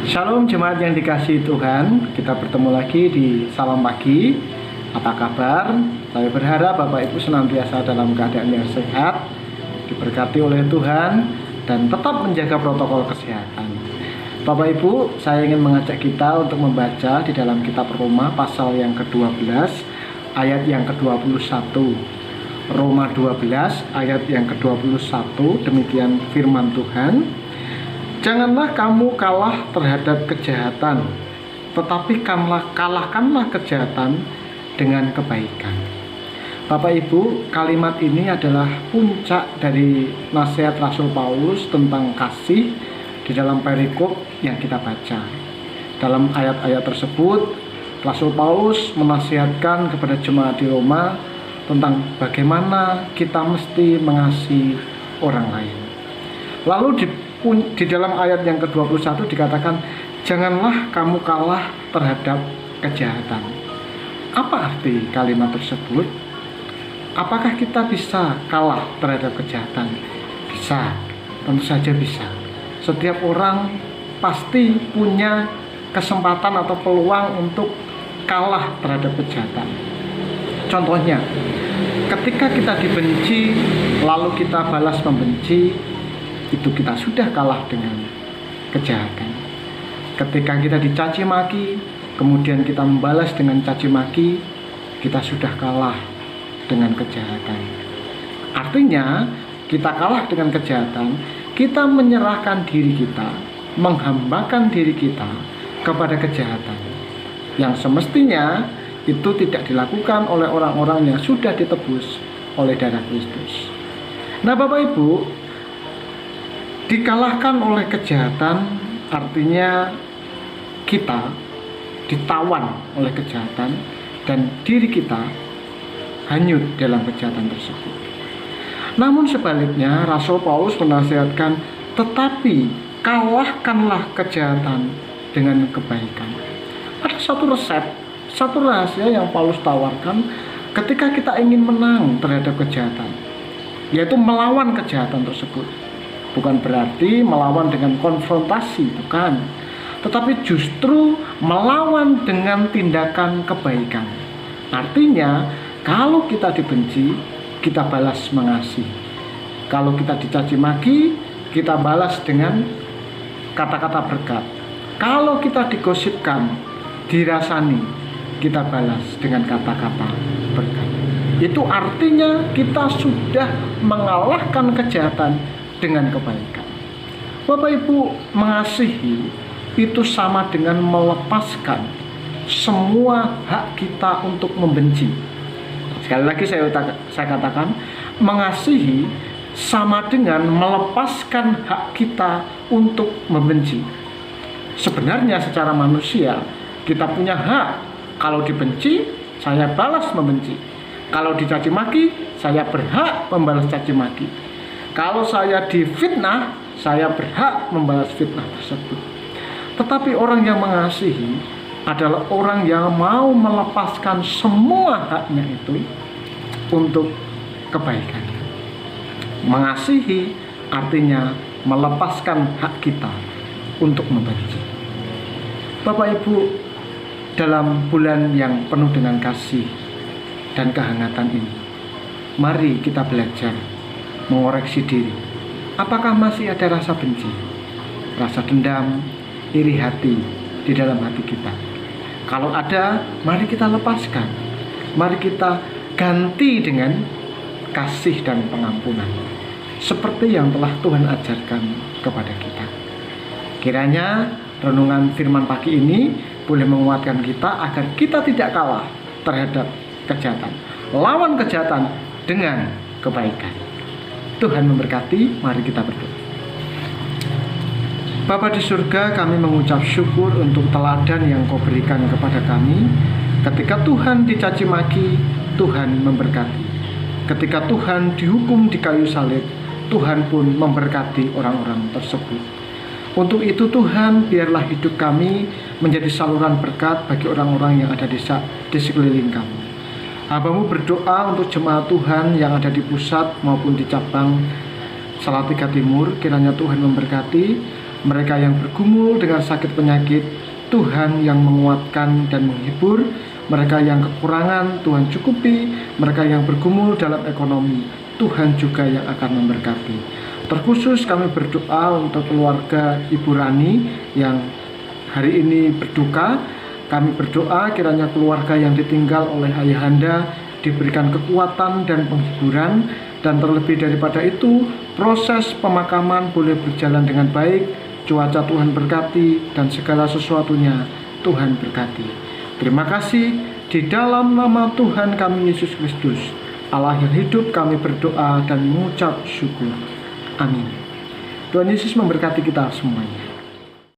Shalom jemaat yang dikasihi Tuhan, kita bertemu lagi di Salam Pagi. Apa kabar? Saya berharap Bapak Ibu senantiasa dalam keadaan yang sehat, diberkati oleh Tuhan, dan tetap menjaga protokol kesehatan. Bapak Ibu, saya ingin mengajak kita untuk membaca di dalam kitab Roma pasal yang ke-12 ayat yang ke-21. Roma 12 ayat yang ke-21, demikian firman Tuhan. Janganlah kamu kalah terhadap kejahatan, tetapi kalahkanlah kejahatan dengan kebaikan. Bapak Ibu, kalimat ini adalah puncak dari nasihat Rasul Paulus tentang kasih di dalam perikop yang kita baca. Dalam ayat-ayat tersebut, Rasul Paulus menasihatkan kepada jemaat di Roma tentang bagaimana kita mesti mengasihi orang lain. Lalu di dalam ayat yang ke-21 dikatakan, janganlah kamu kalah terhadap kejahatan. Apa arti kalimat tersebut? Apakah kita bisa kalah terhadap kejahatan? Bisa, tentu saja bisa. Setiap orang pasti punya kesempatan atau peluang untuk kalah terhadap kejahatan. Contohnya, ketika kita dibenci, lalu kita balas membenci, itu kita sudah kalah dengan kejahatan. Ketika kita dicaci maki, kemudian kita membalas dengan caci maki, kita sudah kalah dengan kejahatan. Artinya, kita kalah dengan kejahatan, kita menyerahkan diri kita, menghambakan diri kita kepada kejahatan, yang semestinya itu tidak dilakukan oleh orang-orang yang sudah ditebus oleh darah Kristus. Nah, Bapak Ibu, dikalahkan oleh kejahatan artinya kita ditawan oleh kejahatan dan diri kita hanyut dalam kejahatan tersebut. Namun sebaliknya, Rasul Paulus menasihatkan, tetapi kalahkanlah kejahatan dengan kebaikan. Ada satu resep, satu rahasia yang Paulus tawarkan ketika kita ingin menang terhadap kejahatan, yaitu melawan kejahatan tersebut. Bukan berarti melawan dengan konfrontasi, bukan. Tetapi justru melawan dengan tindakan kebaikan. Artinya, kalau kita dibenci, kita balas mengasihi. Kalau kita dicaci maki, kita balas dengan kata-kata berkat. Kalau kita digosipkan, dirasani, kita balas dengan kata-kata berkat. Itu artinya kita sudah mengalahkan kejahatan dengan kebaikan. Bapak Ibu, mengasihi itu sama dengan melepaskan semua hak kita untuk membenci. Sekali lagi saya katakan, mengasihi sama dengan melepaskan hak kita untuk membenci. Sebenarnya secara manusia kita punya hak. Kalau dibenci, saya balas membenci. Kalau dicaci maki, saya berhak membalas caci maki. Kalau saya difitnah, saya berhak membalas fitnah tersebut. Tetapi orang yang mengasihi adalah orang yang mau melepaskan semua haknya itu untuk kebaikan. Mengasihi artinya melepaskan hak kita untuk membenci. Bapak Ibu, dalam bulan yang penuh dengan kasih dan kehangatan ini, mari kita belajar mengoreksi diri. Apakah masih ada rasa benci, rasa dendam, iri hati di dalam hati kita? Kalau ada, mari kita lepaskan. Mari kita ganti dengan kasih dan pengampunan, seperti yang telah Tuhan ajarkan kepada kita. Kiranya renungan firman pagi ini boleh menguatkan kita agar kita tidak kalah terhadap kejahatan. Lawan kejahatan dengan kebaikan. Tuhan memberkati, mari kita berdoa. Bapa di surga, kami mengucap syukur untuk teladan yang Kau berikan kepada kami. Ketika Tuhan dicaci maki, Tuhan memberkati. Ketika Tuhan dihukum di kayu salib, Tuhan pun memberkati orang-orang tersebut. Untuk itu Tuhan, biarlah hidup kami menjadi saluran berkat bagi orang-orang yang ada di sekeliling kami. Hamba-Mu berdoa untuk jemaat Tuhan yang ada di pusat maupun di cabang Salatiga Timur. Kiranya Tuhan memberkati Mereka yang bergumul dengan sakit penyakit, Tuhan yang menguatkan dan menghibur. Mereka yang kekurangan, Tuhan cukupi. Mereka yang bergumul dalam ekonomi, Tuhan juga yang akan memberkati. Terkhusus kami berdoa untuk keluarga Ibu Rani yang hari ini berduka. Kami berdoa kiranya keluarga yang ditinggal oleh ayahanda diberikan kekuatan dan penghiburan, dan terlebih daripada itu proses pemakaman boleh berjalan dengan baik, cuaca Tuhan berkati, dan segala sesuatunya Tuhan berkati. Terima kasih, di dalam nama Tuhan kami Yesus Kristus, Allah yang hidup, kami berdoa dan mengucap syukur. Amin. Tuhan Yesus memberkati kita semuanya.